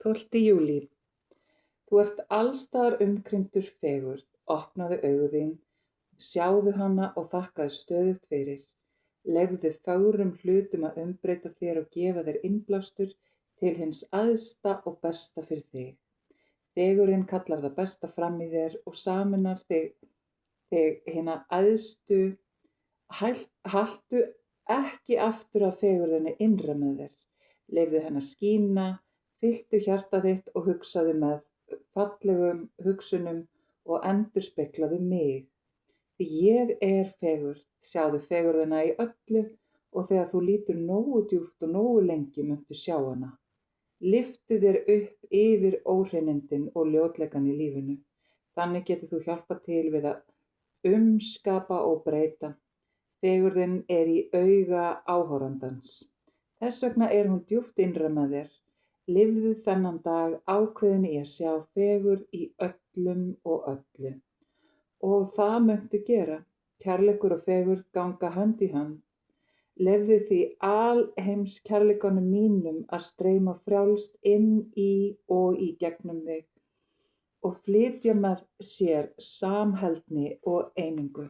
12. júlí. Þú ert alstaðar umkringdur fegurð, opnaðu augu þín, sjáðu hana og þakkaðu stöðugt fyrir. Leyfðu fögrum hlutum að umbreyta þér og gefa þér innblástur til hins æðsta og besta fyrir þig. Fegurðin kallar það besta fram í þér og sameinar þig hina æðstu. Haltu ekki aftur af fegurðinni innra með þér. Leyfðu henni að skína, fylltu hjarta þitt og hugsaðu með fallegum hugsunum og endurspeglaðu mig. Því ég er fegurð, sjáðu fegurðina í öllu og þegar þú lítur nógu djúpt og nógu lengi muntu sjá hana. Lyftu þér upp yfir óhreinindin og ljótleikann í lífinu. Þannig getur þú hjálpað til við að umskapa og breyta. Fegurðin er í auga áhorfandans. Þess vegna er hún djúpt innra með þér. Lifðu þennan dag ákveðin í að sjá fegurð í öllum og öllu. Og það muntu gera. Kærleikur og fegurð ganga hönd í hönd. Leyfðu því alheimskærleikanum mínum að streyma frjálst inn í og í gegnum þig og flytja með sér samheldni og einingu.